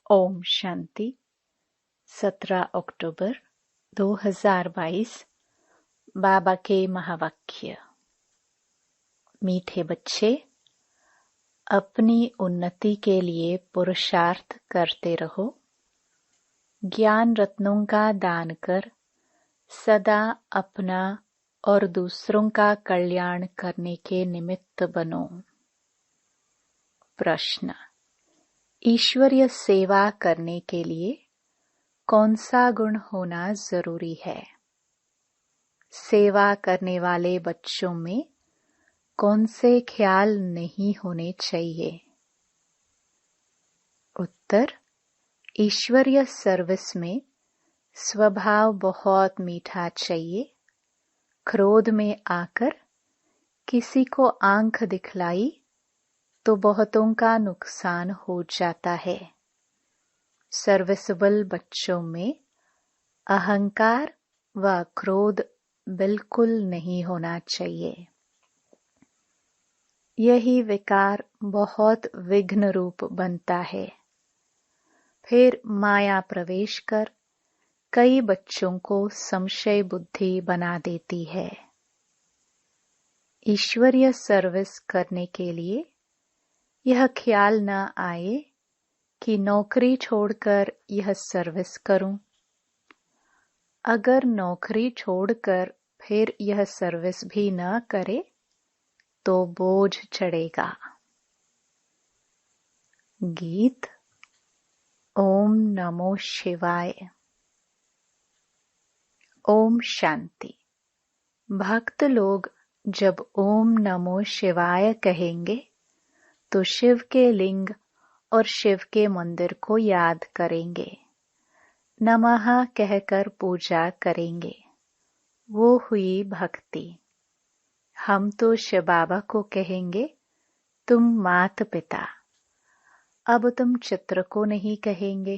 ओम शांति। 17 अक्टूबर 2022। बाबा के महावाक्य। मीठे बच्चे, अपनी उन्नति के लिए पुरुषार्थ करते रहो। ज्ञान रत्नों का दान कर सदा अपना और दूसरों का कल्याण करने के निमित्त बनो। प्रश्न: ईश्वरीय सेवा करने के लिए कौन सा गुण होना जरूरी है? सेवा करने वाले बच्चों में कौन से ख्याल नहीं होने चाहिए? उत्तर: ईश्वरीय सर्विस में स्वभाव बहुत मीठा चाहिए। क्रोध में आकर किसी को आंख दिखलाई तो बहुतों का नुकसान हो जाता है। सर्विसेबल बच्चों में अहंकार व क्रोध बिल्कुल नहीं होना चाहिए। यही विकार बहुत विघ्न रूप बनता है। फिर माया प्रवेश कर कई बच्चों को संशय बुद्धि बना देती है। ईश्वरीय सर्विस करने के लिए यह ख्याल न आए कि नौकरी छोड़कर यह सर्विस करूं। अगर नौकरी छोड़कर फिर यह सर्विस भी न करे तो बोझ चढ़ेगा। गीत। ओम नमो शिवाय। ओम शांति। भक्त लोग जब ओम नमो शिवाय कहेंगे तो शिव के लिंग और शिव के मंदिर को याद करेंगे। नमः कहकर पूजा करेंगे। वो हुई भक्ति। हम तो शिव बाबा को कहेंगे, तुम मात पिता। अब तुम चित्र को नहीं कहेंगे।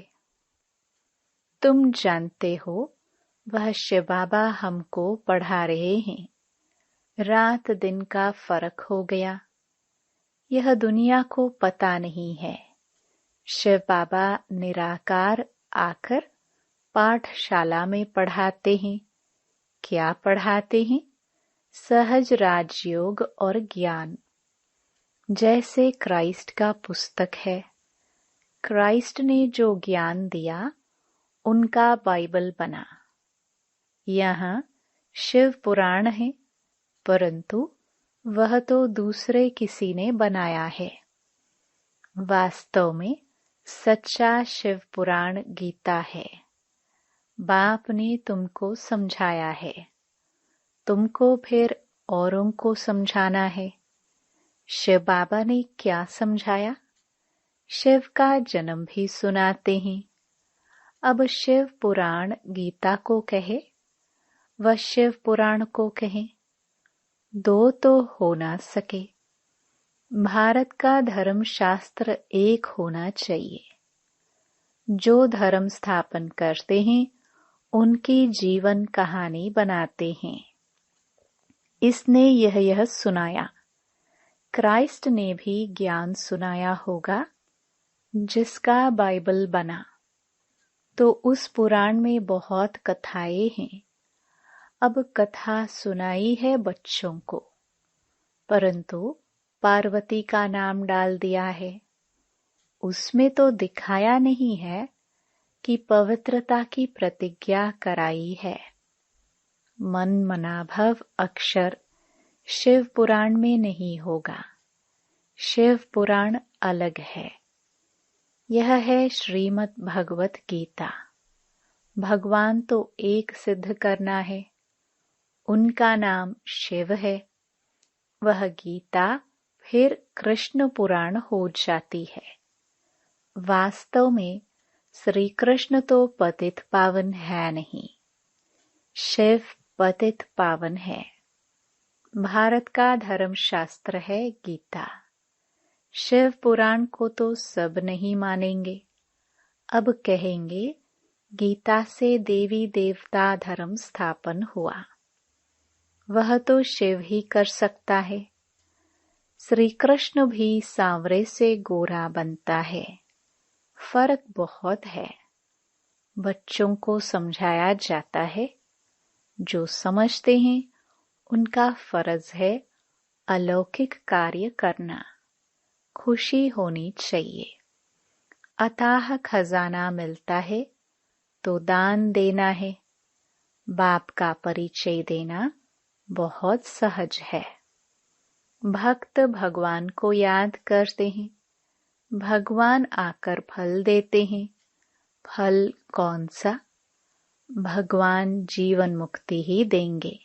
तुम जानते हो वह शिव बाबा हमको पढ़ा रहे हैं। रात दिन का फर्क हो गया। यह दुनिया को पता नहीं है। शिव बाबा निराकार आकर पाठशाला में पढ़ाते हैं। क्या पढ़ाते हैं? सहज राजयोग और ज्ञान। जैसे क्राइस्ट का पुस्तक है। क्राइस्ट ने जो ज्ञान दिया उनका बाइबल बना। यहाँ शिव पुराण है, परंतु वह तो दूसरे किसी ने बनाया है। वास्तव में सच्चा शिव पुराण गीता है। बाप ने तुमको समझाया है, तुमको फिर औरों को समझाना है। शिव बाबा ने क्या समझाया? शिव का जन्म भी सुनाते हैं। अब शिव पुराण गीता को कहे व शिव पुराण को कहे, दो तो हो ना सके। भारत का धर्म शास्त्र एक होना चाहिए। जो धर्म स्थापन करते हैं उनकी जीवन कहानी बनाते हैं। इसने यह सुनाया। क्राइस्ट ने भी ज्ञान सुनाया होगा जिसका बाइबल बना। तो उस पुराण में बहुत कथाएं हैं। अब कथा सुनाई है बच्चों को, परंतु पार्वती का नाम डाल दिया है। उसमें तो दिखाया नहीं है कि पवित्रता की प्रतिज्ञा कराई है। मन मनाभव अक्षर शिव पुराण में नहीं होगा। शिव पुराण अलग है। यह है श्रीमद् भगवत गीता। भगवान तो एक सिद्ध करना है। उनका नाम शिव है। वह गीता फिर कृष्ण पुराण हो जाती है। वास्तव में श्री कृष्ण तो पतित पावन है नहीं। शिव पतित पावन है। भारत का धर्म शास्त्र है गीता। शिव पुराण को तो सब नहीं मानेंगे। अब कहेंगे गीता से देवी देवता धर्म स्थापन हुआ। वह तो शिव ही कर सकता है। श्री कृष्ण भी सांवरे से गोरा बनता है। फर्क बहुत है। बच्चों को समझाया जाता है, जो समझते हैं उनका फर्ज है अलौकिक कार्य करना। खुशी होनी चाहिए। अथाह खजाना मिलता है तो दान देना है। बाप का परिचय देना बहुत सहज है। भक्त भगवान को याद करते हैं। भगवान आकर फल देते हैं। फल कौन सा? भगवान जीवन मुक्ति ही देंगे।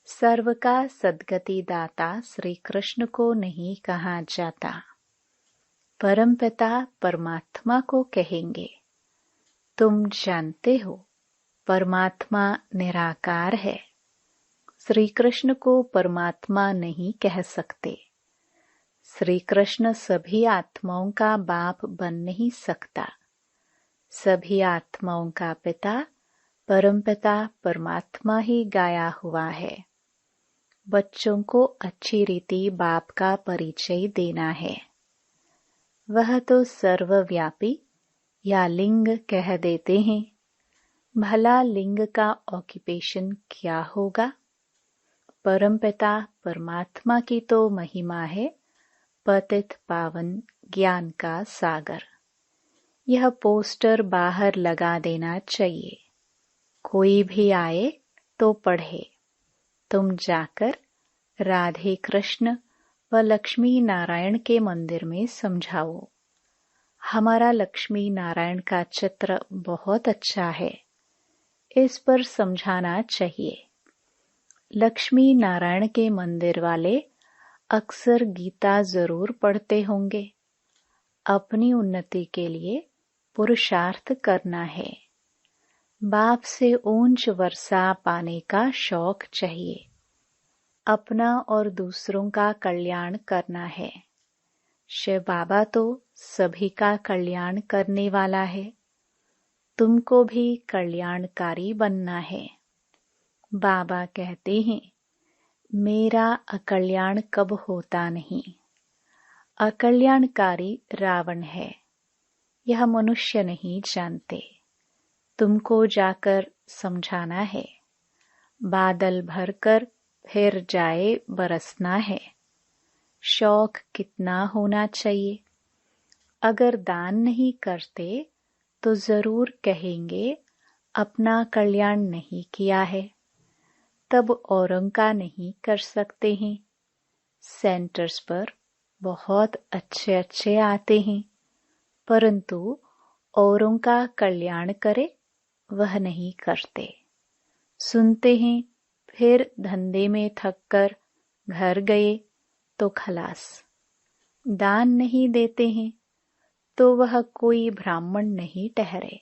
सर्व का सद्गति दाता श्री कृष्ण को नहीं कहा जाता, परमपिता परमात्मा को कहेंगे। तुम जानते हो परमात्मा निराकार है। श्री कृष्ण को परमात्मा नहीं कह सकते। श्री कृष्ण सभी आत्माओं का बाप बन नहीं सकता। सभी आत्माओं का पिता परमपिता परमात्मा ही गाया हुआ है। बच्चों को अच्छी रीति बाप का परिचय देना है। वह तो सर्वव्यापी या लिंग कह देते हैं। भला लिंग का ऑक्यूपेशन क्या होगा? परमपिता परमात्मा की तो महिमा है पतित पावन ज्ञान का सागर। यह पोस्टर बाहर लगा देना चाहिए। कोई भी आए तो पढ़े। तुम जाकर राधे कृष्ण व लक्ष्मी नारायण के मंदिर में समझाओ। हमारा लक्ष्मी नारायण का चित्र बहुत अच्छा है, इस पर समझाना चाहिए। लक्ष्मी नारायण के मंदिर वाले अक्सर गीता जरूर पढ़ते होंगे। अपनी उन्नति के लिए पुरुषार्थ करना है। बाप से ऊंच वर्षा पाने का शौक चाहिए। अपना और दूसरों का कल्याण करना है। शिव बाबा तो सभी का कल्याण करने वाला है। तुमको भी कल्याणकारी बनना है। बाबा कहते हैं, मेरा अकल्याण कब होता नहीं। अकल्याणकारी रावण है, यह मनुष्य नहीं जानते। तुमको जाकर समझाना है। बादल भरकर फिर जाए बरसना है। शौक कितना होना चाहिए। अगर दान नहीं करते तो जरूर कहेंगे अपना कल्याण नहीं किया है, तब औरों का नहीं कर सकते हैं। सेंटर्स पर बहुत अच्छे अच्छे आते हैं, परंतु औरों का कल्याण करे वह नहीं करते। सुनते हैं, फिर धंधे में थक कर घर गए तो खलास। दान नहीं देते हैं तो वह कोई ब्राह्मण नहीं ठहरे।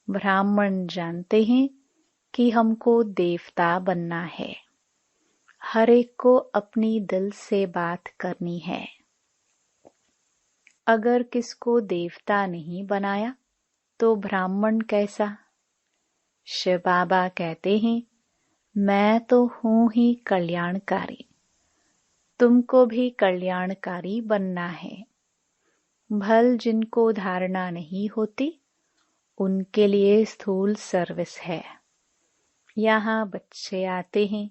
ब्राह्मण जानते हैं कि हमको देवता बनना है। हर एक को अपनी दिल से बात करनी है। अगर किसको देवता नहीं बनाया तो ब्राह्मण कैसा? शिव बाबा कहते हैं, मैं तो हूँ ही कल्याणकारी। तुमको भी कल्याणकारी बनना है। भल जिनको धारणा नहीं होती उनके लिए स्थूल सर्विस है। यहाँ बच्चे आते हैं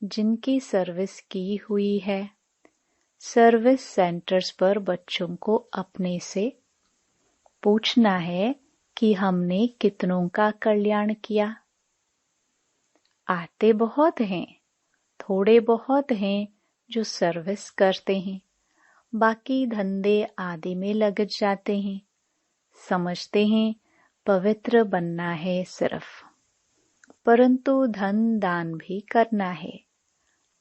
जिनकी सर्विस की हुई है। सर्विस सेंटर्स पर बच्चों को अपने से पूछना है कि हमने कितनों का कल्याण किया। आते बहुत हैं, थोड़े बहुत हैं जो सर्विस करते हैं, बाकी धंधे आदि में लग जाते हैं। समझते हैं पवित्र बनना है सिर्फ, परंतु धन दान भी करना है।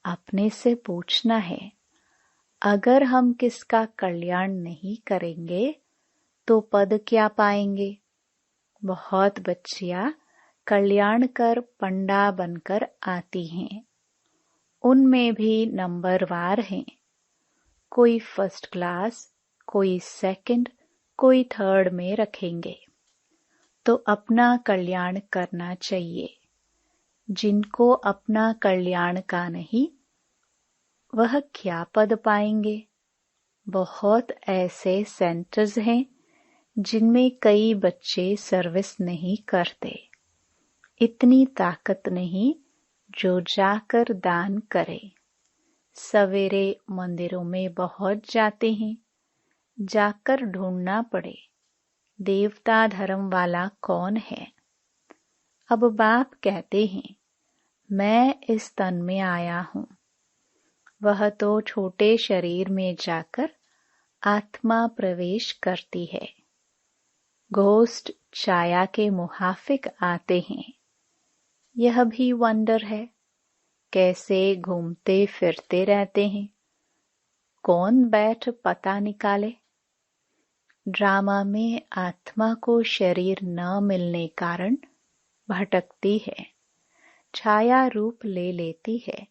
अपने से पूछना है, अगर हम किसका कल्याण नहीं करेंगे तो पद क्या पाएंगे? बहुत बच्चियां कल्याण कर पंडा बनकर आती हैं। उनमें भी नंबरवार हैं। कोई फर्स्ट क्लास, कोई सेकंड, कोई थर्ड में रखेंगे। तो अपना कल्याण करना चाहिए। जिनको अपना कल्याण का नहीं, वह क्या पद पाएंगे? बहुत ऐसे सेंटर्स हैं जिनमें कई बच्चे सर्विस नहीं करते। इतनी ताकत नहीं जो जाकर दान करे। सवेरे मंदिरों में बहुत जाते हैं, जाकर ढूंढना पड़े देवता धर्म वाला कौन है। अब बाप कहते हैं, मैं इस तन में आया हूँ। वह तो छोटे शरीर में जाकर आत्मा प्रवेश करती है। घोस्ट छाया के मुहाफिक आते हैं। यह भी वंडर है, कैसे घूमते फिरते रहते हैं। कौन बैठ पता निकाले। ड्रामा में आत्मा को शरीर न मिलने कारण भटकती है, छाया रूप ले लेती है,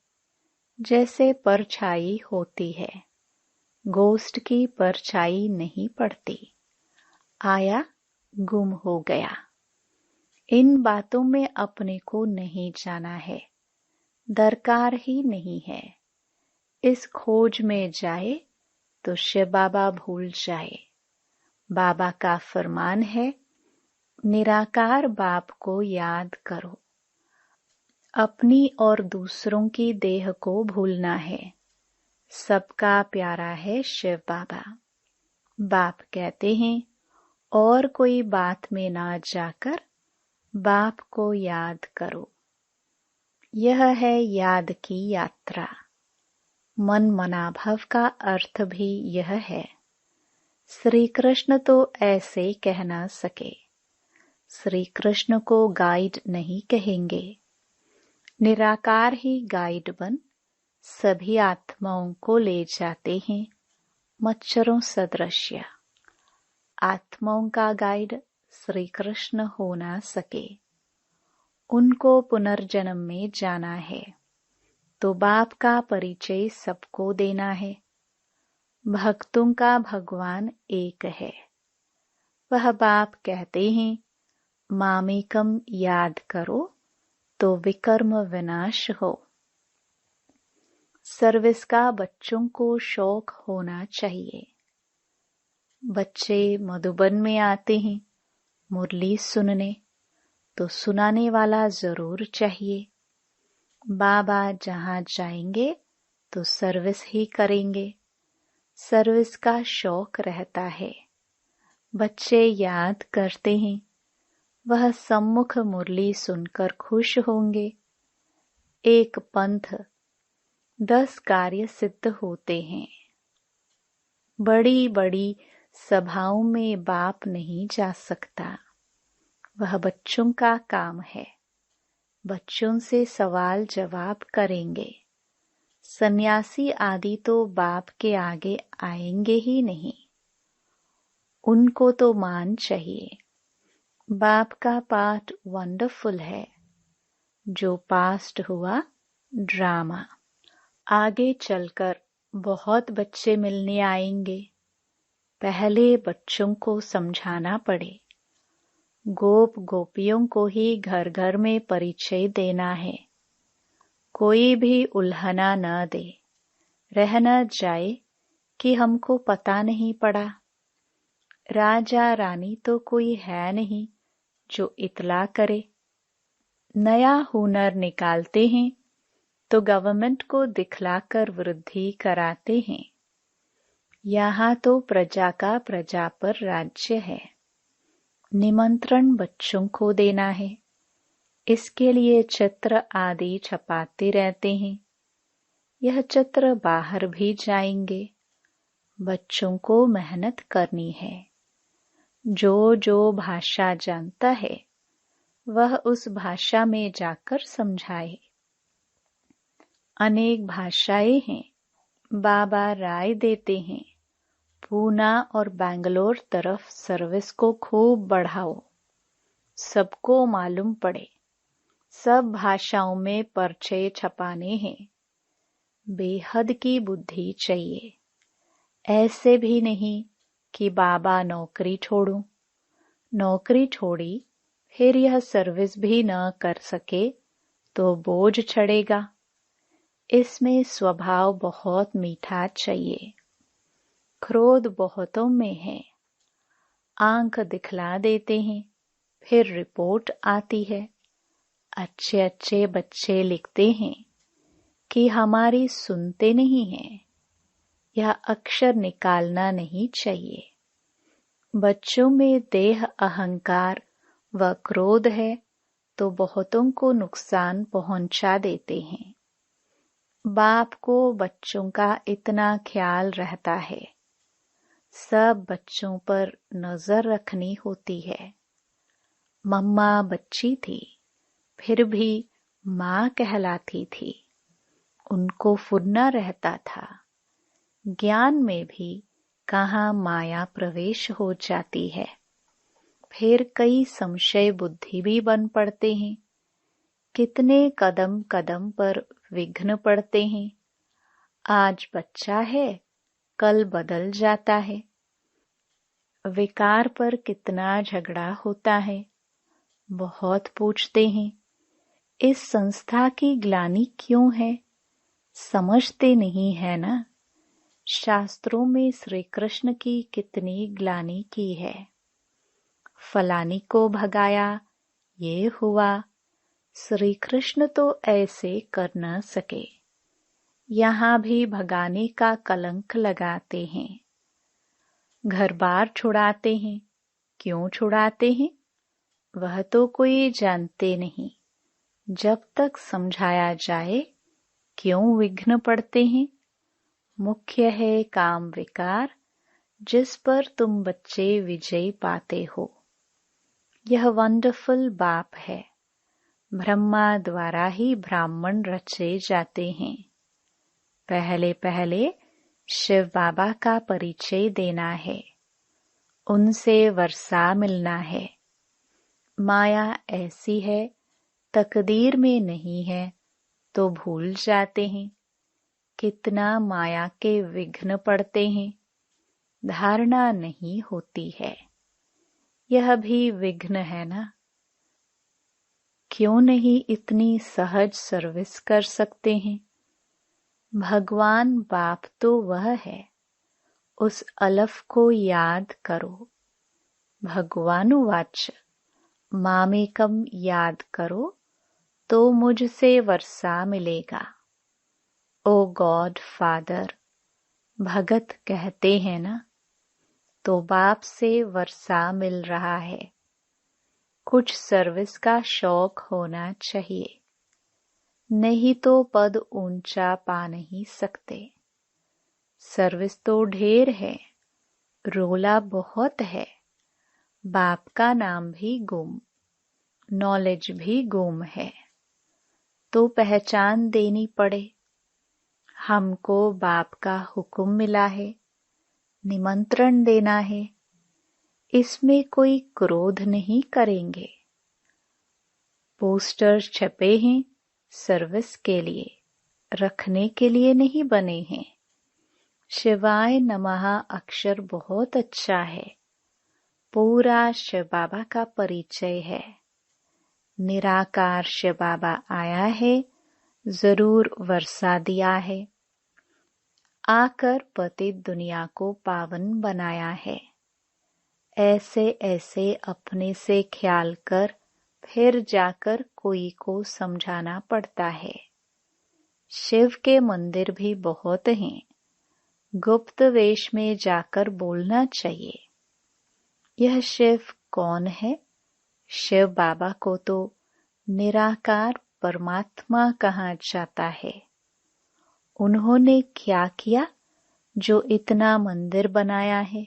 जैसे परछाई होती है। घोस्ट की परछाई नहीं पड़ती। आया, गुम हो गया। इन बातों में अपने को नहीं जाना है, दरकार ही नहीं है। इस खोज में जाए तो शिव बाबा भूल जाए। बाबा का फरमान है, निराकार बाप को याद करो। अपनी और दूसरों की देह को भूलना है। सबका प्यारा है शिव बाबा। बाप कहते हैं, और कोई बात में ना जाकर बाप को याद करो। यह है याद की यात्रा। मन मनाभव का अर्थ भी यह है। श्री कृष्ण तो ऐसे कह ना सके। श्री कृष्ण को गाइड नहीं कहेंगे। निराकार ही गाइड बन सभी आत्माओं को ले जाते हैं, मच्छरों सदृश्य। आत्माओं का गाइड श्री कृष्ण हो ना सके। उनको पुनर्जन्म में जाना है तो बाप का परिचय सबको देना है। भक्तों का भगवान एक है। वह बाप कहते हैं, मामेकम याद करो तो विकर्म विनाश हो। सर्विस का बच्चों को शौक होना चाहिए। बच्चे मधुबन में आते हैं मुरली सुनने, तो सुनाने वाला जरूर चाहिए। बाबा जहाँ जाएंगे तो सर्विस ही करेंगे। सर्विस का शौक रहता है। बच्चे याद करते हैं, वह सम्मुख मुरली सुनकर खुश होंगे। एक पंथ 10 कार्य सिद्ध होते हैं। बड़ी बड़ी सभाओं में बाप नहीं जा सकता। वह बच्चों का काम है। बच्चों से सवाल जवाब करेंगे। सन्यासी आदि तो बाप के आगे आएंगे ही नहीं। उनको तो मान चाहिए। बाप का पाठ वंडरफुल है। जो पास्ट हुआ ड्रामा। आगे चलकर बहुत बच्चे मिलने आएंगे। पहले बच्चों को समझाना पड़े। गोप गोपियों को ही घर घर में परिचय देना है। कोई भी उल्हना न दे। रह न जाए कि हमको पता नहीं पड़ा। राजा रानी तो कोई है नहीं जो इतला करे। नया हुनर निकालते हैं तो गवर्नमेंट को दिखलाकर वृद्धि कराते हैं। यहाँ तो प्रजा का प्रजा पर राज्य है। निमंत्रण बच्चों को देना है। इसके लिए चित्र आदि छपाते रहते हैं। यह चित्र बाहर भी जाएंगे। बच्चों को मेहनत करनी है। जो जो भाषा जानता है वह उस भाषा में जाकर समझाए। अनेक भाषाएं हैं। बाबा राय देते हैं, पूना और बेंगलोर तरफ सर्विस को खूब बढ़ाओ। सबको मालूम पड़े। सब भाषाओं में पर्चे छपाने हैं। बेहद की बुद्धि चाहिए। ऐसे भी नहीं कि बाबा नौकरी छोड़ूं। नौकरी छोड़ी फिर यह सर्विस भी न कर सके तो बोझ चढ़ेगा। इसमें स्वभाव बहुत मीठा चाहिए। क्रोध बहुतों में है। आंख दिखला देते हैं, फिर रिपोर्ट आती है। अच्छे अच्छे बच्चे लिखते हैं कि हमारी सुनते नहीं हैं, यह अक्षर निकालना नहीं चाहिए। बच्चों में देह अहंकार व क्रोध है तो बहुतों को नुकसान पहुंचा देते हैं। बाप को बच्चों का इतना ख्याल रहता है, सब बच्चों पर नजर रखनी होती है। मम्मा बच्ची थी, फिर भी माँ कहलाती थी। उनको फुरना रहता था। ज्ञान में भी कहाँ माया प्रवेश हो जाती है। फिर कई संशय बुद्धि भी बन पड़ते हैं। कितने कदम कदम पर विघ्न पड़ते हैं। आज बच्चा है, कल बदल जाता है। विकार पर कितना झगड़ा होता है। बहुत पूछते हैं, इस संस्था की ग्लानि क्यों है? समझते नहीं है ना। शास्त्रों में श्री कृष्ण की कितनी ग्लानि की है। फलानी को भगाया, ये हुआ। श्री कृष्ण तो ऐसे कर न सके। यहाँ भी भगाने का कलंक लगाते हैं। घर बार छुड़ाते हैं। क्यों छुड़ाते हैं? वह तो कोई जानते नहीं। जब तक समझाया जाए, क्यों विघ्न पड़ते हैं? मुख्य है काम विकार, जिस पर तुम बच्चे विजय पाते हो। यह वंडरफुल बाप है। ब्रह्मा द्वारा ही ब्राह्मण रचे जाते हैं। पहले पहले शिव बाबा का परिचय देना है, उनसे वर्षा मिलना है। माया ऐसी है, तकदीर में नहीं है तो भूल जाते हैं। कितना माया के विघ्न पड़ते हैं। धारणा नहीं होती है। यह भी विघ्न है ना। क्यों नहीं इतनी सहज सर्विस कर सकते हैं? भगवान बाप तो वह है, उस अलफ को याद करो। भगवानुवाच मामेकम याद करो तो मुझसे वर्षा मिलेगा। ओ गॉड फादर, भगत कहते हैं ना, तो बाप से वर्षा मिल रहा है। कुछ सर्विस का शौक होना चाहिए, नहीं तो पद ऊंचा पा नहीं सकते। सर्विस तो ढेर है, रोला बहुत है। बाप का नाम भी गुम, नॉलेज भी गुम है, तो पहचान देनी पड़े। हमको बाप का हुक्म मिला है, निमंत्रण देना है। इसमें कोई क्रोध नहीं करेंगे। पोस्टर छपे हैं सर्विस के लिए, रखने के लिए नहीं बने हैं। शिवाय नमः अक्षर बहुत अच्छा है, पूरा शिव बाबा का परिचय है। निराकार शिव बाबा आया है, जरूर वर्षा दिया है। आकर पतित दुनिया को पावन बनाया है। ऐसे ऐसे अपने से ख्याल कर फिर जाकर कोई को समझाना पड़ता है। शिव के मंदिर भी बहुत हैं, गुप्त वेश में जाकर बोलना चाहिए। यह शिव कौन है? शिव बाबा को तो निराकार परमात्मा कहा जाता है। उन्होंने क्या किया जो इतना मंदिर बनाया है?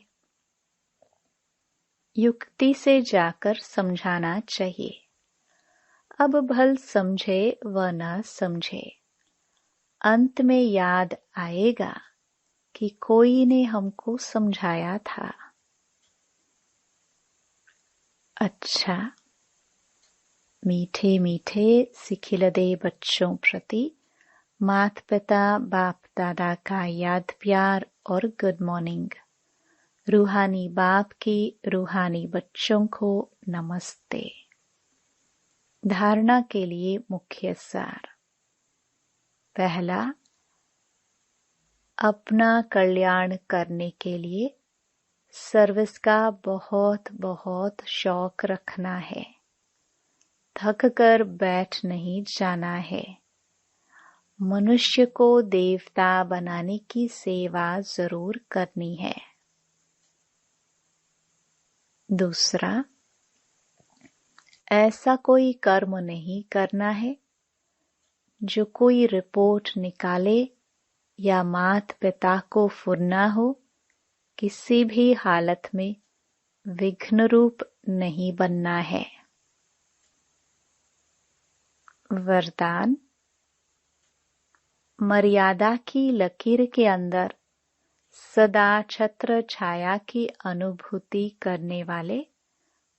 युक्ति से जाकर समझाना चाहिए। अब भल समझे व न समझे, अंत में याद आएगा कि कोई ने हमको समझाया था। अच्छा, मीठे मीठे सिखिलदे बच्चों प्रति माता पिता बाप दादा का याद प्यार और गुड मॉर्निंग। रूहानी बाप की रूहानी बच्चों को नमस्ते। धारणा के लिए मुख्य सार। पहला, अपना कल्याण करने के लिए सर्विस का बहुत बहुत शौक रखना है। थक कर बैठ नहीं जाना है। मनुष्य को देवता बनाने की सेवा जरूर करनी है। दूसरा, ऐसा कोई कर्म नहीं करना है जो कोई रिपोर्ट निकाले या मात पिता को फुरना हो। किसी भी हालत में विघ्न रूप नहीं बनना है। वरदान, मर्यादा की लकीर के अंदर सदा छत्र छाया की अनुभूति करने वाले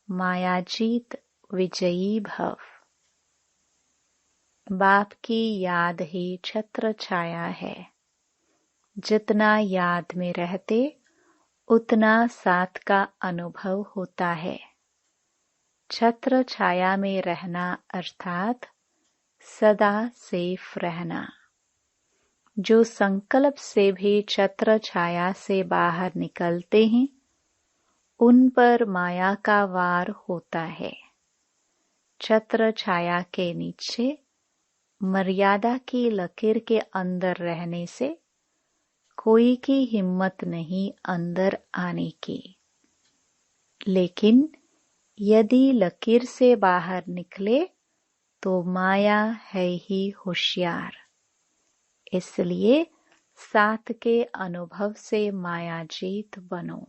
मायाजीत विजयी भव। बाप की याद ही छत्र छाया है। जितना याद में रहते उतना साथ का अनुभव होता है। छत्र छाया में रहना अर्थात सदा सेफ रहना। जो संकल्प से भी छत्र छाया से बाहर निकलते हैं उन पर माया का वार होता है। छत्र छाया के नीचे मर्यादा की लकीर के अंदर रहने से कोई की हिम्मत नहीं अंदर आने की। लेकिन यदि लकीर से बाहर निकले तो माया है ही होशियार। इसलिए साथ के अनुभव से मायाजीत बनो।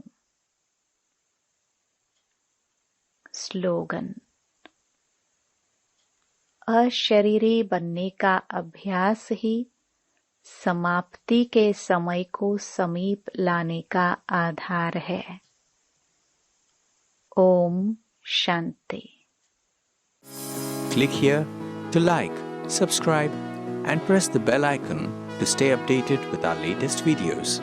स्लोगन, अशरीरी बनने का अभ्यास ही समाप्ति के समय को समीप लाने का आधार है। Om Shanti. Click here to like, subscribe and press the bell icon to stay updated with our latest videos.